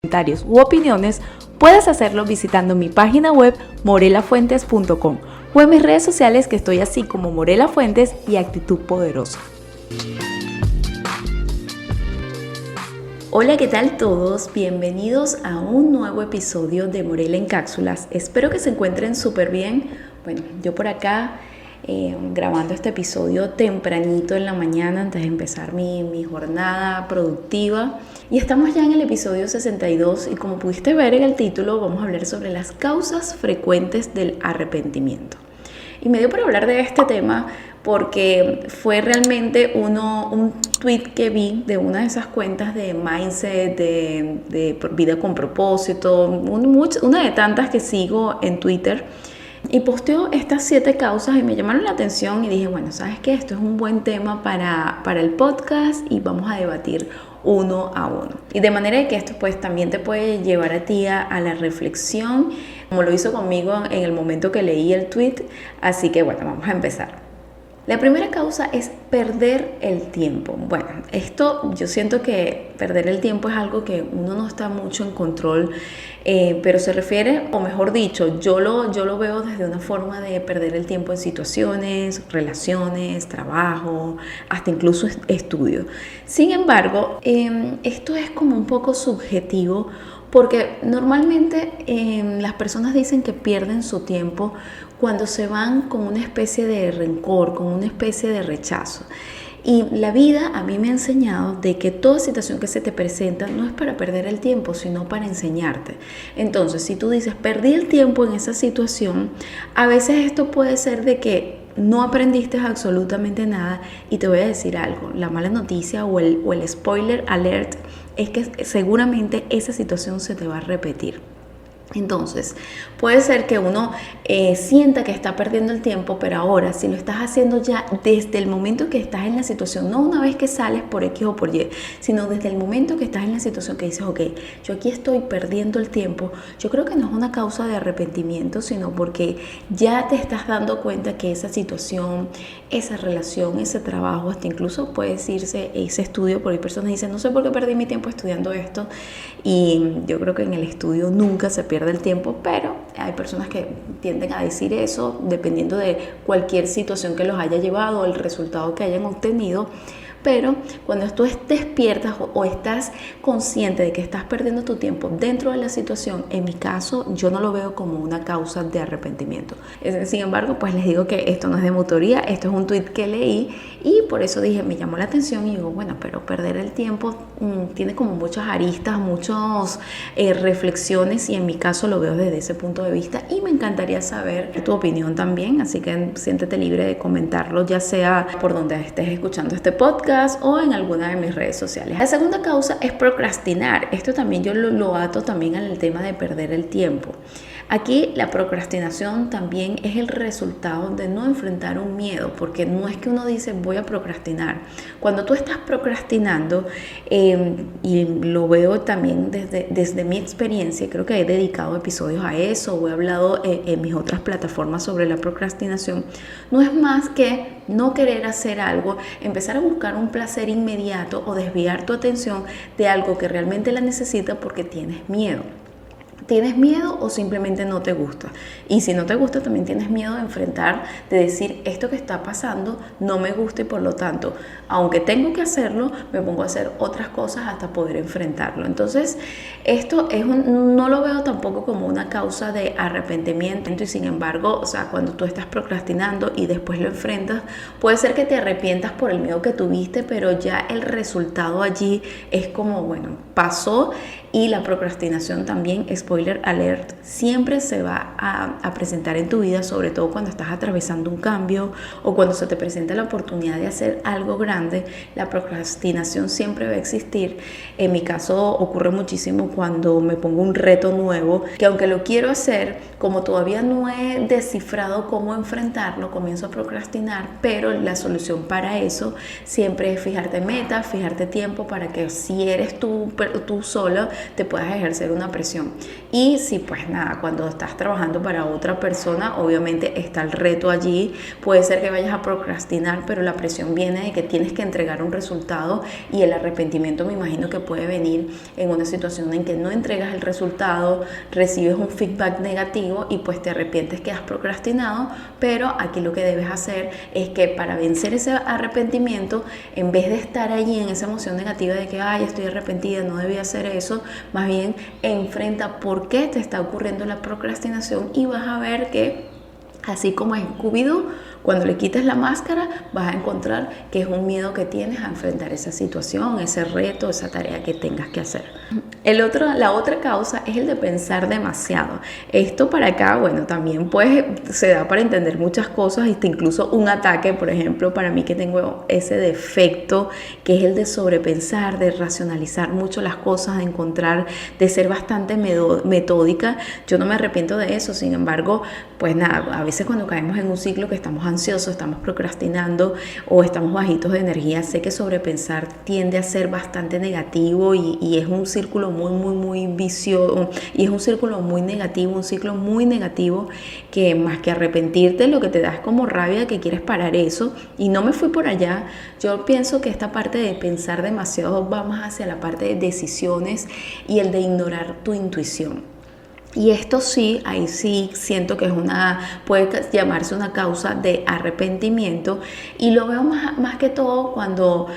comentarios u opiniones, puedes hacerlo visitando mi página web morelafuentes.com o en mis redes sociales, que estoy así como Morela Fuentes y Actitud Poderosa. Hola, ¿qué tal todos? Bienvenidos a un nuevo episodio de Morela en Cápsulas. Espero que se encuentren súper bien. Bueno, yo por acá grabando este episodio tempranito en la mañana antes de empezar mi jornada productiva. Y estamos ya en el episodio 62 y como pudiste ver en el título, vamos a hablar sobre las causas frecuentes del arrepentimiento. Y me dio por hablar de este tema porque fue realmente un tweet que vi de una de esas cuentas de mindset, de vida con propósito, una de tantas que sigo en Twitter, y posteó estas 7 causas y me llamaron la atención y dije, bueno, ¿sabes qué? Esto es un buen tema para el podcast y vamos a debatir uno a uno. Y de manera que esto pues también te puede llevar a ti a la reflexión, como lo hizo conmigo en el momento que leí el tweet. Así que bueno, vamos a empezar. La primera causa es perder el tiempo. Bueno, esto yo siento que perder el tiempo es algo que uno no está mucho en control, pero se refiere, o mejor dicho, yo lo veo desde una forma de perder el tiempo en situaciones, relaciones, trabajo, hasta incluso estudio. Sin embargo, esto es como un poco subjetivo, porque normalmente las personas dicen que pierden su tiempo cuando se van con una especie de rencor, con una especie de rechazo. Y la vida a mí me ha enseñado de que toda situación que se te presenta no es para perder el tiempo, sino para enseñarte. Entonces, si tú dices, perdí el tiempo en esa situación, a veces esto puede ser de que no aprendiste absolutamente nada. Y te voy a decir algo, la mala noticia o el spoiler alert es que seguramente esa situación se te va a repetir. Entonces, puede ser que uno sienta que está perdiendo el tiempo, pero ahora si lo estás haciendo ya desde el momento que estás en la situación, no una vez que sales por X o por Y, sino desde el momento que estás en la situación que dices, ok, yo aquí estoy perdiendo el tiempo, yo creo que no es una causa de arrepentimiento, sino porque ya te estás dando cuenta que esa situación, esa relación, ese trabajo, hasta incluso puedes irse ese estudio, porque hay personas que dicen, no sé por qué perdí mi tiempo estudiando esto, y yo creo que en el estudio nunca se pierde el tiempo, pero hay personas que tienden a decir eso dependiendo de cualquier situación que los haya llevado, el resultado que hayan obtenido. Pero cuando tú despiertas o estás consciente de que estás perdiendo tu tiempo dentro de la situación, en mi caso yo no lo veo como una causa de arrepentimiento. Sin embargo, pues les digo que esto no es de mi autoría, esto es un tweet que leí y por eso dije, me llamó la atención y digo, bueno, pero perder el tiempo tiene como muchas aristas, muchas reflexiones y en mi caso lo veo desde ese punto de vista y me encantaría saber tu opinión también, así que siéntete libre de comentarlo, ya sea por donde estés escuchando este podcast o en alguna de mis redes sociales. La segunda causa es procrastinar. Esto también yo lo ato también al tema de perder el tiempo. Aquí la procrastinación también es el resultado de no enfrentar un miedo, porque no es que uno dice voy a procrastinar. Cuando tú estás procrastinando, y lo veo también desde mi experiencia, creo que he dedicado episodios a eso o he hablado en mis otras plataformas sobre la procrastinación, no es más que no querer hacer algo, empezar a buscar un placer inmediato o desviar tu atención de algo que realmente la necesitas porque tienes miedo. ¿Tienes miedo o simplemente no te gusta? Y si no te gusta, también tienes miedo de enfrentar, de decir, esto que está pasando no me gusta y por lo tanto, aunque tengo que hacerlo, me pongo a hacer otras cosas hasta poder enfrentarlo. Entonces, esto no lo veo tampoco como una causa de arrepentimiento y sin embargo, o sea, cuando tú estás procrastinando y después lo enfrentas, puede ser que te arrepientas por el miedo que tuviste, pero ya el resultado allí es como, bueno, pasó. Y la procrastinación también, spoiler alert, siempre se va a presentar en tu vida, sobre todo cuando estás atravesando un cambio o cuando se te presenta la oportunidad de hacer algo grande. La procrastinación siempre va a existir. En mi caso ocurre muchísimo cuando me pongo un reto nuevo, que aunque lo quiero hacer, como todavía no he descifrado cómo enfrentarlo, comienzo a procrastinar, pero la solución para eso siempre es fijarte metas, fijarte tiempo para que si eres tú solo, te puedas ejercer una presión. Y si pues nada, cuando estás trabajando para otra persona, obviamente está el reto allí, puede ser que vayas a procrastinar, pero la presión viene de que tienes que entregar un resultado, y el arrepentimiento me imagino que puede venir en una situación en que no entregas el resultado, recibes un feedback negativo y pues te arrepientes que has procrastinado. Pero aquí lo que debes hacer es que para vencer ese arrepentimiento, en vez de estar allí en esa emoción negativa de que ay, estoy arrepentida, no debía hacer eso, más bien enfrenta por qué te está ocurriendo la procrastinación, y vas a ver que así como en Scooby-Doo, cuando le quites la máscara, vas a encontrar que es un miedo que tienes a enfrentar esa situación, ese reto, esa tarea que tengas que hacer. La otra causa es el de pensar demasiado. Esto para acá, bueno, también pues se da para entender muchas cosas, incluso un ataque, por ejemplo, para mí que tengo ese defecto, que es el de sobrepensar, de racionalizar mucho las cosas, de ser bastante metódica. Yo no me arrepiento de eso, sin embargo, pues nada, a veces cuando caemos en un ciclo que estamos ansiosos, estamos procrastinando o estamos bajitos de energía, sé que sobrepensar tiende a ser bastante negativo, y es un círculo muy vicioso, y es un círculo muy negativo, un ciclo muy negativo, que más que arrepentirte, lo que te da es como rabia, que quieres parar eso. Y no me fui por allá. Yo pienso que esta parte de pensar demasiado va más hacia la parte de decisiones y el de ignorar tu intuición. Y esto sí, ahí sí siento que puede llamarse una causa de arrepentimiento, y lo veo más que todo cuando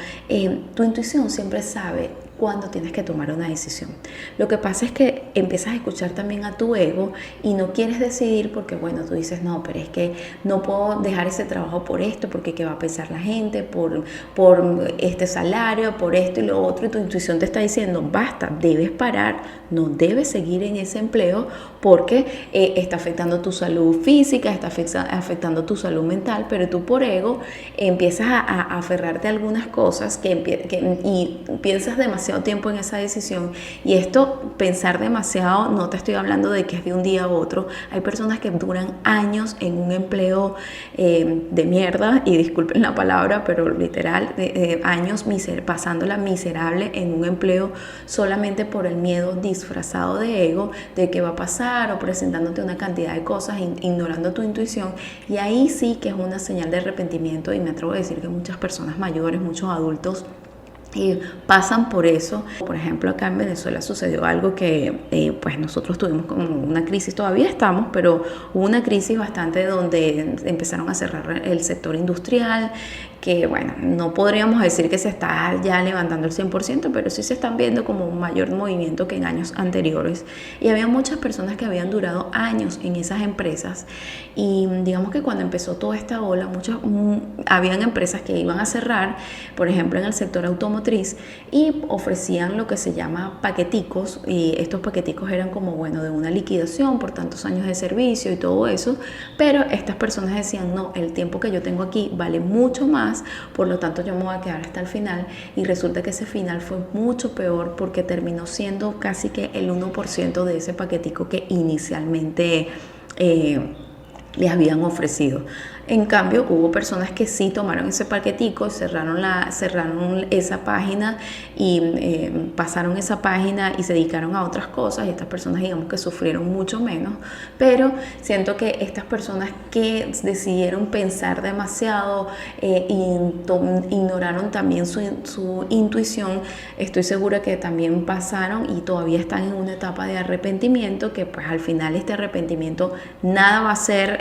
tu intuición siempre sabe cuando tienes que tomar una decisión. Lo que pasa es que empiezas a escuchar también a tu ego y no quieres decidir porque, bueno, tú dices, no, pero es que no puedo dejar ese trabajo por esto, porque qué va a pensar la gente, por este salario, por esto y lo otro, y tu intuición te está diciendo, basta, debes parar, no debes seguir en ese empleo porque está afectando tu salud física, está afectando tu salud mental, pero tú por ego empiezas a aferrarte a algunas cosas y piensas demasiado tiempo en esa decisión. Y esto, pensar demasiado, no te estoy hablando de que es de un día a otro. Hay personas que duran años en un empleo de mierda, y disculpen la palabra, pero literal, años pasándola miserable en un empleo solamente por el miedo disfrazado de ego, de qué va a pasar, o presentándote una cantidad de cosas, ignorando tu intuición. Y ahí sí que es una señal de arrepentimiento, y me atrevo a decir que muchas personas mayores, muchos adultos, pasan por eso. Por ejemplo, acá en Venezuela sucedió algo que pues nosotros tuvimos como una crisis, todavía estamos, pero hubo una crisis bastante donde empezaron a cerrar el sector industrial, que bueno, no podríamos decir que se está ya levantando el 100%, pero sí se están viendo como un mayor movimiento que en años anteriores. Y había muchas personas que habían durado años en esas empresas, y digamos que cuando empezó toda esta ola, habían empresas que iban a cerrar, por ejemplo en el sector automotriz, y ofrecían lo que se llama paqueticos, y estos paqueticos eran como, bueno, de una liquidación por tantos años de servicio y todo eso, pero estas personas decían, no, el tiempo que yo tengo aquí vale mucho más, por lo tanto yo me voy a quedar hasta el final. Y resulta que ese final fue mucho peor, porque terminó siendo casi que el 1% de ese paquetico que inicialmente les habían ofrecido. En cambio, hubo personas que sí tomaron ese paquetico, cerraron esa página y pasaron esa página y se dedicaron a otras cosas, y estas personas digamos que sufrieron mucho menos. Pero siento que estas personas que decidieron pensar demasiado ignoraron también su intuición, estoy segura que también pasaron y todavía están en una etapa de arrepentimiento, que pues al final este arrepentimiento nada va a ser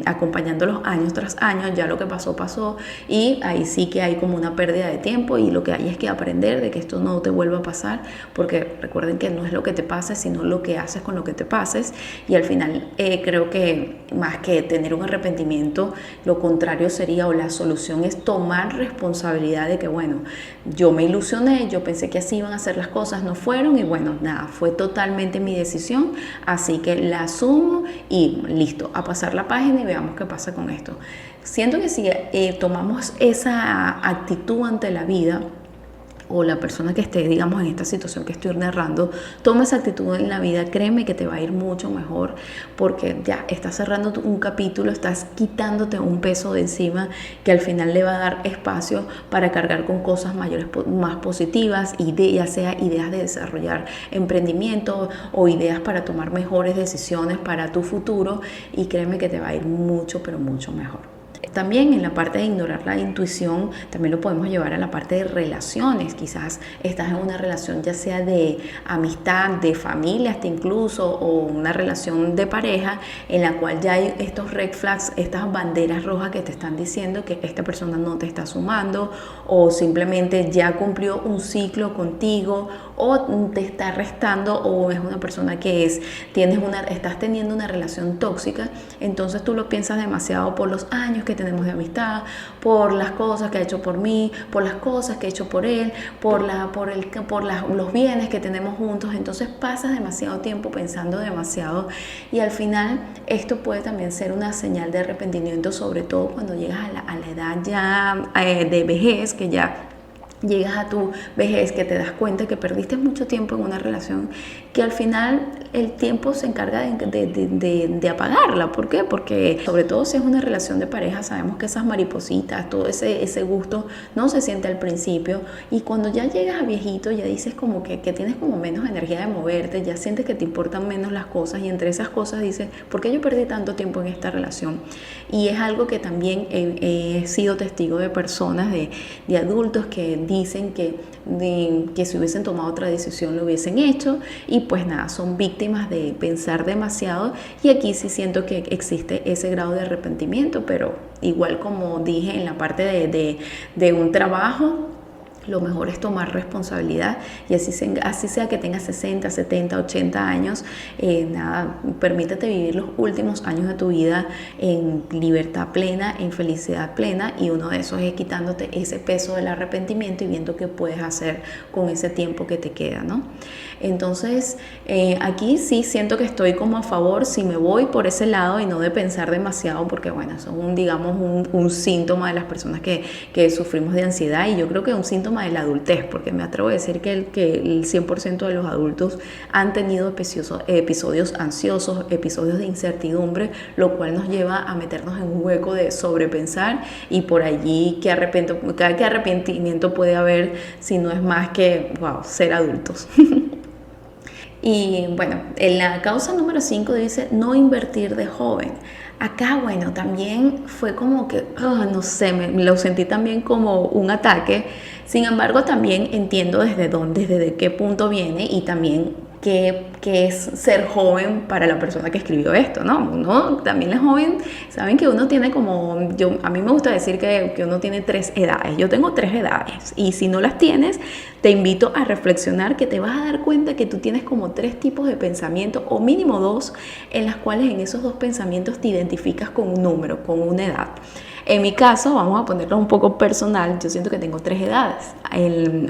acompañándolos años tras años. Ya lo que pasó, y ahí sí que hay como una pérdida de tiempo, y lo que hay es que aprender de que esto no te vuelva a pasar, porque recuerden que no es lo que te pase, sino lo que haces con lo que te pases. Y al final creo que más que tener un arrepentimiento, lo contrario sería, o la solución es tomar responsabilidad de que, bueno, yo me ilusioné, yo pensé que así iban a ser las cosas, no fueron, y bueno, nada, fue totalmente mi decisión, así que la asumo y listo, a pasar la página y veamos qué pasa con esto. Siento que si tomamos esa actitud ante la vida, o la persona que esté, digamos, en esta situación que estoy narrando, toma esa actitud en la vida, créeme que te va a ir mucho mejor, porque ya estás cerrando un capítulo, estás quitándote un peso de encima que al final le va a dar espacio para cargar con cosas mayores, más positivas, ya sea ideas de desarrollar emprendimiento o ideas para tomar mejores decisiones para tu futuro, y créeme que te va a ir mucho, pero mucho mejor. También en la parte de ignorar la intuición, también lo podemos llevar a la parte de relaciones. Quizás estás en una relación ya sea de amistad, de familia hasta incluso, o una relación de pareja en la cual ya hay estos red flags, estas banderas rojas que te están diciendo que esta persona no te está sumando, o simplemente ya cumplió un ciclo contigo, o te está restando, o es una persona que estás teniendo una relación tóxica. Entonces tú lo piensas demasiado por los años que tenemos de amistad, por las cosas que ha hecho por mí, por las cosas que he hecho por él, por los bienes que tenemos juntos. Entonces pasas demasiado tiempo pensando demasiado, y al final esto puede también ser una señal de arrepentimiento, sobre todo cuando llegas a la edad ya de vejez, que ya llegas a tu vejez, que te das cuenta que perdiste mucho tiempo en una relación que al final el tiempo se encarga de apagarla. ¿Por qué? Porque sobre todo si es una relación de pareja, sabemos que esas maripositas, todo ese gusto no se siente al principio, y cuando ya llegas a viejito ya dices como que tienes como menos energía de moverte, ya sientes que te importan menos las cosas, y entre esas cosas dices, ¿por qué yo perdí tanto tiempo en esta relación? Y es algo que también he sido testigo de personas, de adultos que dicen que si hubiesen tomado otra decisión lo hubiesen hecho, y pues nada, son víctimas de pensar demasiado, y aquí sí siento que existe ese grado de arrepentimiento, pero igual como dije en la parte de un trabajo, lo mejor es tomar responsabilidad, y así sea que tengas 60, 70, 80 años, nada, permítete vivir los últimos años de tu vida en libertad plena, en felicidad plena, y uno de esos es quitándote ese peso del arrepentimiento y viendo qué puedes hacer con ese tiempo que te queda, ¿no? Entonces, aquí sí siento que estoy como a favor si me voy por ese lado y no de pensar demasiado, porque bueno, eso es digamos un síntoma de las personas que sufrimos de ansiedad, y yo creo que es un síntoma de la adultez, porque me atrevo a decir que el 100% de los adultos han tenido episodios ansiosos, episodios de incertidumbre, lo cual nos lleva a meternos en un hueco de sobrepensar, y por allí qué arrepentimiento puede haber si no es más que, wow, ser adultos. Y bueno, en la causa número 5 dice no invertir de joven. Acá, bueno, también fue como que, no sé, me lo sentí también como un ataque. Sin embargo, también entiendo desde qué punto viene, y también qué es ser joven para la persona que escribió esto, ¿no? Uno también es joven, saben que uno tiene a mí me gusta decir que uno tiene 3 edades. Yo tengo 3 edades, y si no las tienes, te invito a reflexionar, que te vas a dar cuenta que tú tienes como 3 tipos de pensamiento, o mínimo 2, en las cuales en esos 2 pensamientos te identificas con un número, con una edad. En mi caso, vamos a ponerlo un poco personal, yo siento que tengo 3 edades.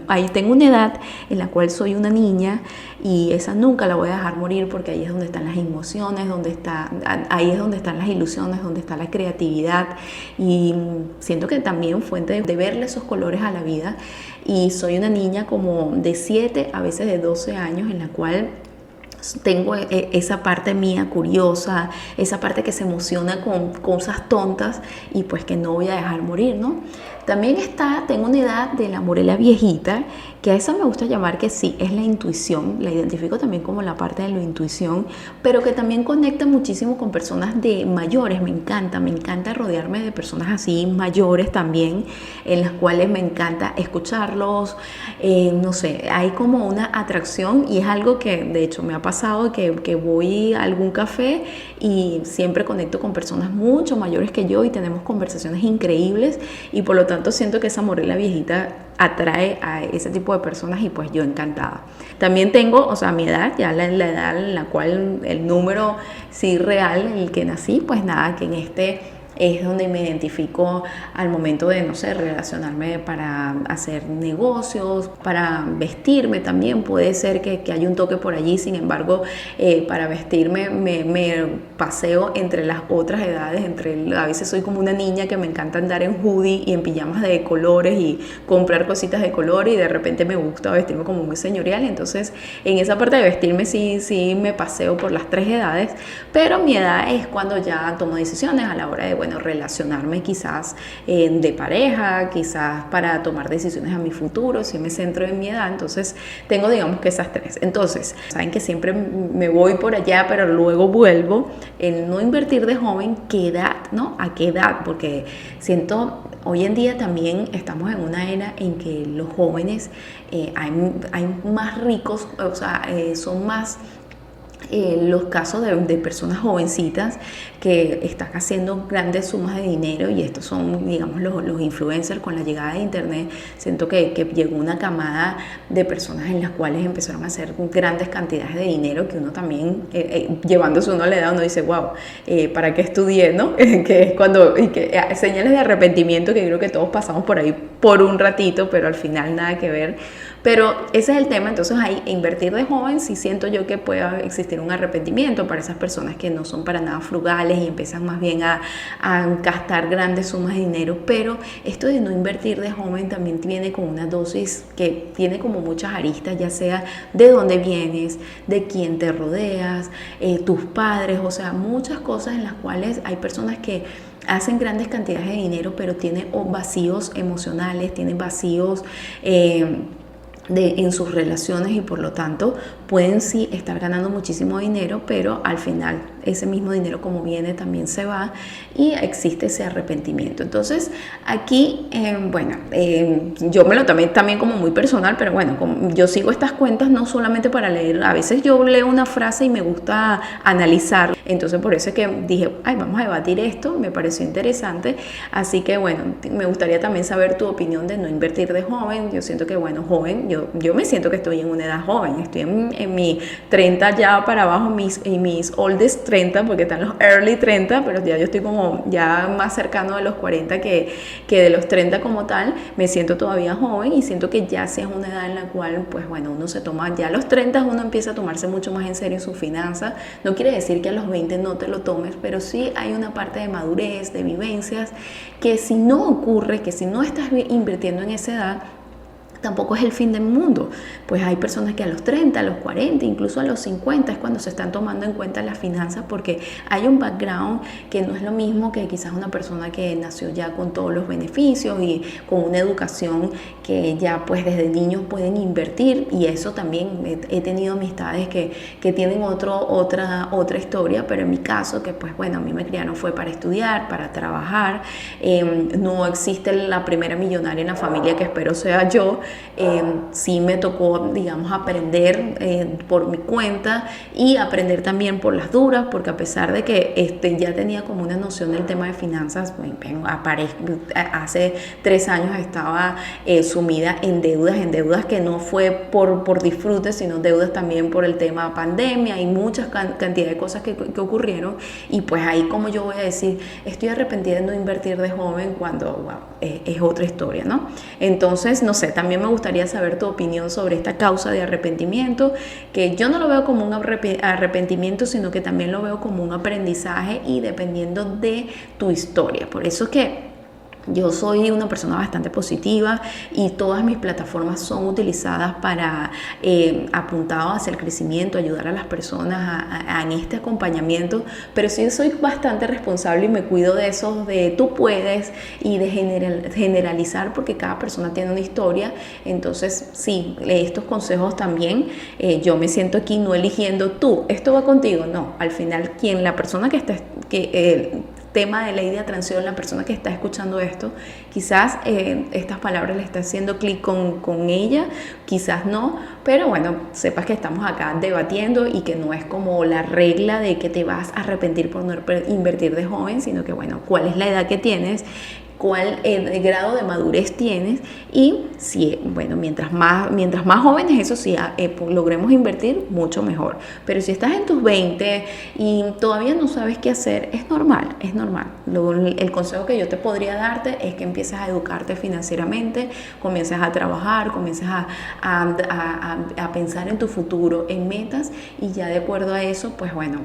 Ahí tengo una edad en la cual soy una niña, y esa nunca la voy a dejar morir, porque ahí es donde están las emociones, ahí es donde están las ilusiones, donde está la creatividad, y siento que también fuente de verle esos colores a la vida. Y soy una niña como de 7, a veces de 12 años, en la cual tengo esa parte mía curiosa, esa parte que se emociona con cosas tontas, y pues que no voy a dejar morir, ¿no? También tengo una edad de la Morela viejita, que a esa me gusta llamar que sí, es la intuición, la identifico también como la parte de la intuición, pero que también conecta muchísimo con personas de mayores. Me encanta rodearme de personas así mayores también, en las cuales me encanta escucharlos, no sé, hay como una atracción, y es algo que de hecho me ha pasado, que voy a algún café y siempre conecto con personas mucho mayores que yo, y tenemos conversaciones increíbles, y por lo tanto siento que esa Morela viejita atrae a ese tipo de personas, y pues yo encantada. También tengo, o sea, mi edad, ya la edad en la cual el número sí real en el que nací, pues nada, que en es donde me identifico al momento de, no sé, relacionarme para hacer negocios, para vestirme también, puede ser que haya un toque por allí. Sin embargo, para vestirme me paseo entre las otras edades, a veces soy como una niña que me encanta andar en hoodie y en pijamas de colores y comprar cositas de colores, y de repente me gusta vestirme como muy señorial. Entonces, en esa parte de vestirme sí me paseo por las tres edades, pero mi edad es cuando ya tomo decisiones a la hora de, bueno, relacionarme quizás de pareja, quizás para tomar decisiones a mi futuro, si me centro en mi edad. Entonces tengo, digamos, que esas tres. Entonces, saben que siempre me voy por allá, pero luego vuelvo. El no invertir de joven, ¿qué edad, no? ¿A qué edad? Porque siento, hoy en día también estamos en una era en que los jóvenes hay más ricos, o sea, son más los casos de personas jovencitas que están haciendo grandes sumas de dinero, y estos son, digamos, los influencers. Con la llegada de internet siento que llegó una camada de personas en las cuales empezaron a hacer grandes cantidades de dinero, que uno también, llevándose uno a la edad, uno dice, wow, ¿para qué estudié, no? Que es cuando, y que señales de arrepentimiento que creo que todos pasamos por ahí por un ratito, pero al final nada que ver. Pero ese es el tema. Entonces, ahí, invertir de joven, sí siento yo que puede existir un arrepentimiento para esas personas que no son para nada frugales y empiezan más bien a gastar grandes sumas de dinero. Pero esto de no invertir de joven también viene con una dosis que tiene como muchas aristas, ya sea de dónde vienes, de quién te rodeas, tus padres, o sea, muchas cosas en las cuales hay personas que hacen grandes cantidades de dinero, pero tienen vacíos emocionales, tienen vacíos en sus relaciones, y por lo tanto pueden sí estar ganando muchísimo dinero, pero al final ese mismo dinero, como viene, también se va, y existe ese arrepentimiento. Entonces aquí, yo me lo tomé también como muy personal, pero bueno, yo sigo estas cuentas no solamente para leer. A veces yo leo una frase y me gusta analizar, entonces por eso es que dije, vamos a debatir esto, me pareció interesante. Así que bueno, me gustaría también saber tu opinión de no invertir de joven. Yo siento que, bueno, joven, yo me siento que estoy en una edad joven, estoy en mi 30 ya para abajo, mis oldest 30, porque están los early 30, pero ya yo estoy como ya más cercano de los 40 que de los 30 como tal. Me siento todavía joven, y siento que ya sí es una edad en la cual, pues bueno, uno se toma, ya a los 30 uno empieza a tomarse mucho más en serio sus finanzas. No quiere decir que a los 20 no te lo tomes, pero sí hay una parte de madurez, de vivencias, que si no ocurre, que si no estás invirtiendo en esa edad, tampoco es el fin del mundo. Pues hay personas que a los 30, a los 40, incluso a los 50 es cuando se están tomando en cuenta las finanzas, porque hay un background que no es lo mismo que quizás una persona que nació ya con todos los beneficios y con una educación que ya pues desde niños pueden invertir. Y eso también he tenido amistades que tienen otra historia, pero en mi caso, que pues bueno, a mí me criaron fue para estudiar, para trabajar. No existe la primera millonaria en la familia, que espero sea yo. Sí me tocó, digamos, aprender por mi cuenta, y aprender también por las duras, porque a pesar de que ya tenía como una noción del tema de finanzas, hace 3 años estaba sumida en deudas que no fue por disfrute, sino deudas también por el tema pandemia y muchas cantidad de cosas que ocurrieron. Y pues ahí, como yo voy a decir, estoy arrepentida de no invertir de joven, cuando es otra historia, ¿no? Entonces, no sé, también me gustaría saber tu opinión sobre esta causa de arrepentimiento, que yo no lo veo como un arrepentimiento, sino que también lo veo como un aprendizaje, y dependiendo de tu historia. Por eso es que yo soy una persona bastante positiva, y todas mis plataformas son utilizadas para apuntado hacia el crecimiento, ayudar a las personas en este acompañamiento. Pero sí soy bastante responsable y me cuido de eso, de tú puedes, y de generalizar, porque cada persona tiene una historia. Entonces sí, estos consejos también, yo me siento aquí no eligiendo tú, esto va contigo, no. Al final, la persona que está, tema de ley de atracción, la persona que está escuchando esto, quizás estas palabras le está haciendo clic con ella, quizás no, pero bueno, sepas que estamos acá debatiendo, y que no es como la regla de que te vas a arrepentir por no invertir de joven, sino que bueno, cuál es la edad que tienes, cuál grado de madurez tienes y si, bueno, mientras más jóvenes, eso sí, logremos invertir, mucho mejor. Pero si estás en tus 20 y todavía no sabes qué hacer, es normal, es normal. El consejo que yo te podría darte es que empieces a educarte financieramente, comiences a trabajar, comiences a pensar en tu futuro, en metas, y ya de acuerdo a eso, pues bueno,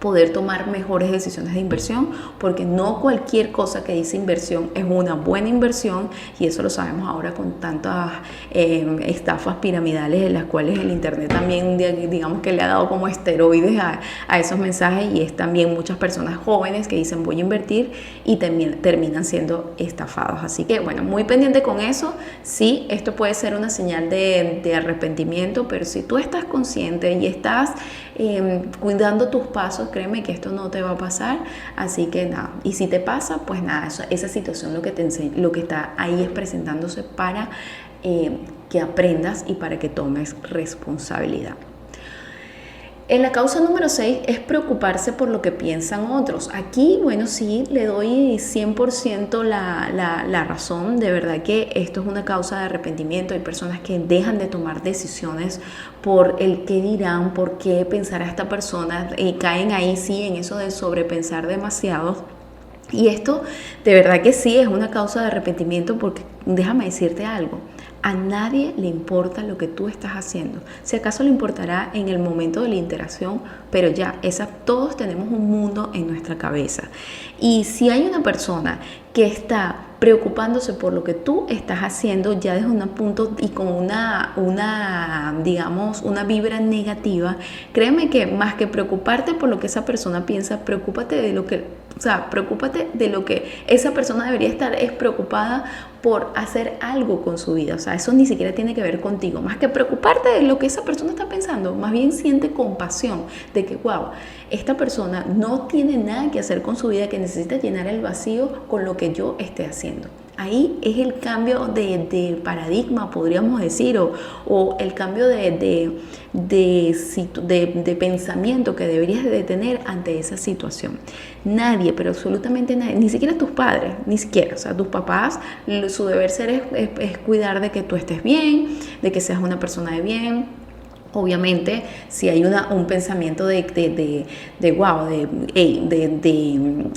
poder tomar mejores decisiones de inversión, porque no cualquier cosa que dice inversión es una buena inversión, y eso lo sabemos ahora con tantas estafas piramidales en las cuales el internet también, digamos que le ha dado como esteroides a esos mensajes, y es también muchas personas jóvenes que dicen voy a invertir y terminan siendo estafados. Así que bueno, muy pendiente con eso. Sí, esto puede ser una señal de arrepentimiento, pero si tú estás consciente y estás cuidando tus pasos, créeme que esto no te va a pasar. Así que nada, y si te pasa, pues nada, esa situación lo que está ahí es presentándose para que aprendas y para que tomes responsabilidad. En la causa número 6 es preocuparse por lo que piensan otros. Aquí, bueno, sí, le doy 100% la razón. De verdad que esto es una causa de arrepentimiento. Hay personas que dejan de tomar decisiones por el qué dirán, por qué pensará esta persona. Caen ahí, sí, en eso de sobrepensar demasiado. Y esto, de verdad que sí, es una causa de arrepentimiento, porque déjame decirte algo. A nadie le importa lo que tú estás haciendo. Si acaso le importará en el momento de la interacción, pero ya, todos tenemos un mundo en nuestra cabeza. Y si hay una persona que está preocupándose por lo que tú estás haciendo ya desde un punto y con digamos, una vibra negativa, créeme que más que preocuparte por lo que esa persona piensa, preocúpate de lo que esa persona debería estar preocupada por hacer algo con su vida. O sea, eso ni siquiera tiene que ver contigo. Más que preocuparte de lo que esa persona está pensando, más bien siente compasión de que, wow, esta persona no tiene nada que hacer con su vida, que necesita llenar el vacío con lo que yo esté haciendo. Ahí es el cambio de paradigma, podríamos decir, o el cambio de pensamiento que deberías de tener ante esa situación. Nadie, pero absolutamente nadie, ni siquiera tus padres, ni siquiera, o sea, tus papás, su deber ser es cuidar de que tú estés bien, de que seas una persona de bien. Obviamente, si hay un pensamiento de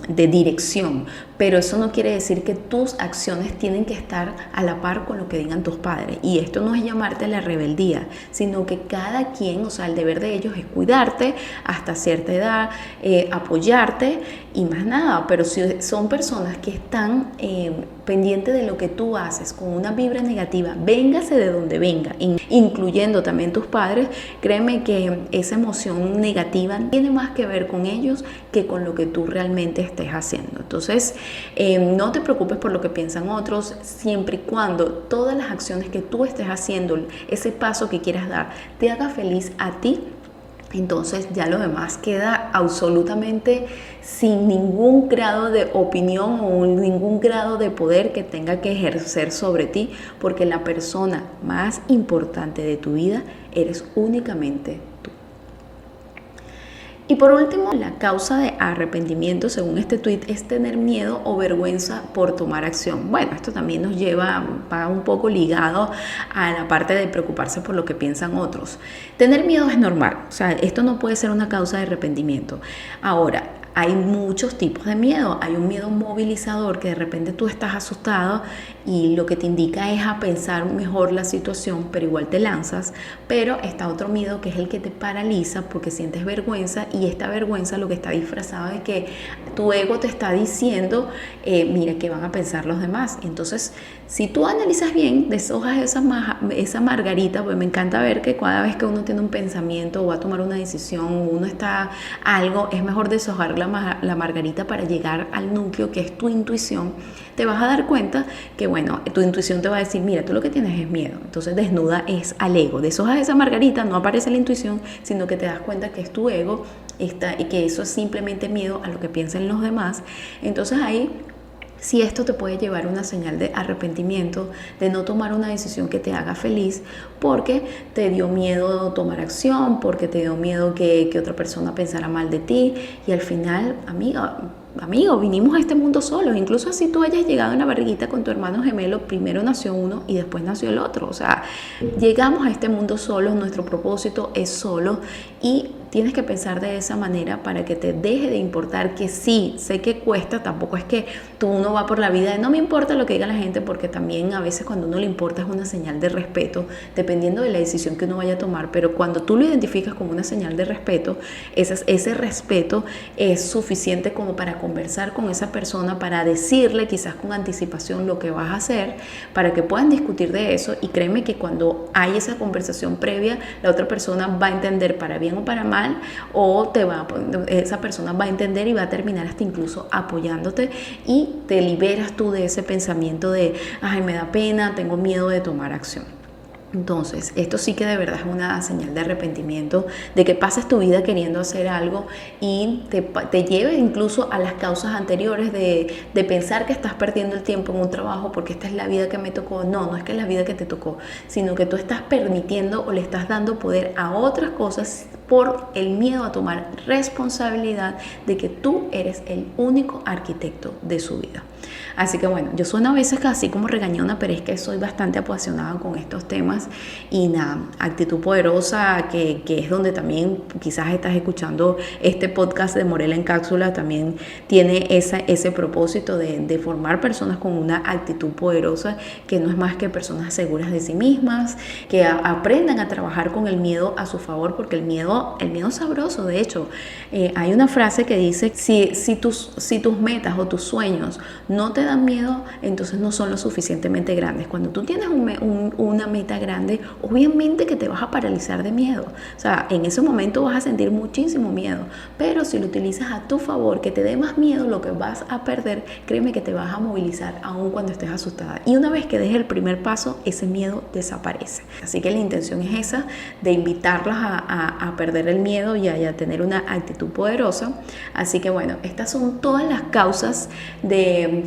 dirección, pero eso no quiere decir que tus acciones tienen que estar a la par con lo que digan tus padres. Y esto no es llamarte a la rebeldía, sino que cada quien, o sea, el deber de ellos es cuidarte hasta cierta edad, apoyarte y más nada. Pero si son personas que están pendientes de lo que tú haces con una vibra negativa, véngase de donde venga, incluyendo también tus padres, créeme que esa emoción negativa tiene más que ver con ellos que con lo que tú realmente estés haciendo. Entonces, no te preocupes por lo que piensan otros, siempre y cuando todas las acciones que tú estés haciendo, ese paso que quieras dar, te haga feliz a ti. Entonces ya lo demás queda absolutamente sin ningún grado de opinión o ningún grado de poder que tenga que ejercer sobre ti, porque la persona más importante de tu vida eres únicamente tú. Y por último, la causa de arrepentimiento, según este tuit, es tener miedo o vergüenza por tomar acción. Bueno, esto también nos va un poco ligado a la parte de preocuparse por lo que piensan otros. Tener miedo es normal, o sea, esto no puede ser una causa de arrepentimiento. Ahora, hay muchos tipos de miedo. Hay un miedo movilizador, que de repente tú estás asustado y lo que te indica es a pensar mejor la situación, pero igual te lanzas. Pero está otro miedo, que es el que te paraliza porque sientes vergüenza, y esta vergüenza lo que está disfrazado es que tu ego te está diciendo, mira, ¿qué van a pensar los demás? Entonces, si tú analizas bien, deshojas esa margarita, pues me encanta ver que cada vez que uno tiene un pensamiento o va a tomar una decisión, uno está algo, es mejor deshojar la margarita para llegar al núcleo, que es tu intuición. Te vas a dar cuenta que, bueno, tu intuición te va a decir, mira, tú lo que tienes es miedo. Entonces desnuda es al ego. Deshojas esa margarita, no aparece la intuición, sino que te das cuenta que es tu ego y que eso es simplemente miedo a lo que piensen los demás. Entonces ahí, si esto te puede llevar a una señal de arrepentimiento, de no tomar una decisión que te haga feliz, porque te dio miedo tomar acción, porque te dio miedo que otra persona pensara mal de ti, y al final, amiga, amigo, vinimos a este mundo solos. Incluso así tú hayas llegado en la barriguita con tu hermano gemelo, primero nació uno y después nació el otro. O sea, llegamos a este mundo solos, nuestro propósito es solo y tienes que pensar de esa manera para que te deje de importar, que sí, sé que cuesta, tampoco es que uno va por la vida de no me importa lo que diga la gente, porque también a veces cuando uno le importa es una señal de respeto, dependiendo de la decisión que uno vaya a tomar, pero cuando tú lo identificas como una señal de respeto, ese respeto es suficiente como para conversar con esa persona, para decirle quizás con anticipación lo que vas a hacer, para que puedan discutir de eso, y créeme que cuando hay esa conversación previa, la otra persona va a entender para bien o para mal, o esa persona va a entender y va a terminar hasta incluso apoyándote, y te liberas tú de ese pensamiento de ay, me da pena, tengo miedo de tomar acción. Entonces, esto sí que de verdad es una señal de arrepentimiento, de que pases tu vida queriendo hacer algo y te lleve incluso a las causas anteriores de pensar que estás perdiendo el tiempo en un trabajo porque esta es la vida que me tocó. No es que es la vida que te tocó, sino que tú estás permitiendo o le estás dando poder a otras cosas por el miedo a tomar responsabilidad de que tú eres el único arquitecto de su vida. Así que bueno, yo sueno a veces casi como regañona, pero es que soy bastante apasionada con estos temas. Y nada, Actitud Poderosa, que es donde también quizás estás escuchando este podcast de Morela en Cápsula, también tiene ese propósito de formar personas con una actitud poderosa, que no es más que personas seguras de sí mismas, que aprendan a trabajar con el miedo a su favor, porque el miedo es sabroso. De hecho, hay una frase que dice, si tus metas o tus sueños no te dan miedo, entonces no son lo suficientemente grandes. Cuando tú tienes una meta grande, obviamente que te vas a paralizar de miedo. O sea, en ese momento vas a sentir muchísimo miedo, pero si lo utilizas a tu favor, que te dé más miedo lo que vas a perder, créeme que te vas a movilizar aún cuando estés asustada. Y una vez que des el primer paso, ese miedo desaparece. Así que la intención es esa, de invitarlas a perder el miedo y a tener una actitud poderosa. Así que bueno, estas son todas las causas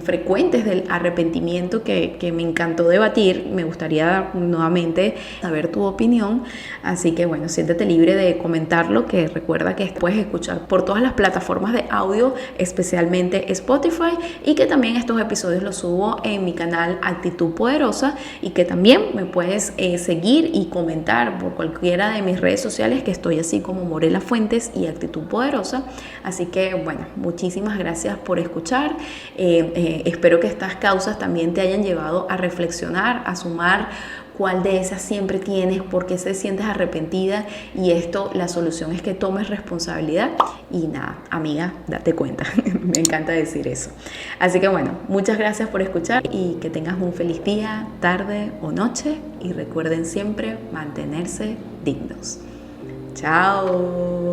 frecuentes del arrepentimiento que me encantó debatir. Me gustaría nuevamente saber tu opinión, así que bueno, siéntete libre de comentarlo, que recuerda que puedes escuchar por todas las plataformas de audio, especialmente Spotify, y que también estos episodios los subo en mi canal Actitud Poderosa, y que también me puedes seguir y comentar por cualquiera de mis redes sociales, que estoy así como Morela Fuentes y Actitud Poderosa. Así que bueno, muchísimas gracias por escuchar. Espero que estas causas también te hayan llevado a reflexionar, a sumar cuál de esas siempre tienes, por qué te sientes arrepentida, y la solución es que tomes responsabilidad. Y nada, amiga, date cuenta. Me encanta decir eso. Así que bueno, muchas gracias por escuchar y que tengas un feliz día, tarde o noche, y recuerden siempre mantenerse dignos. Chao.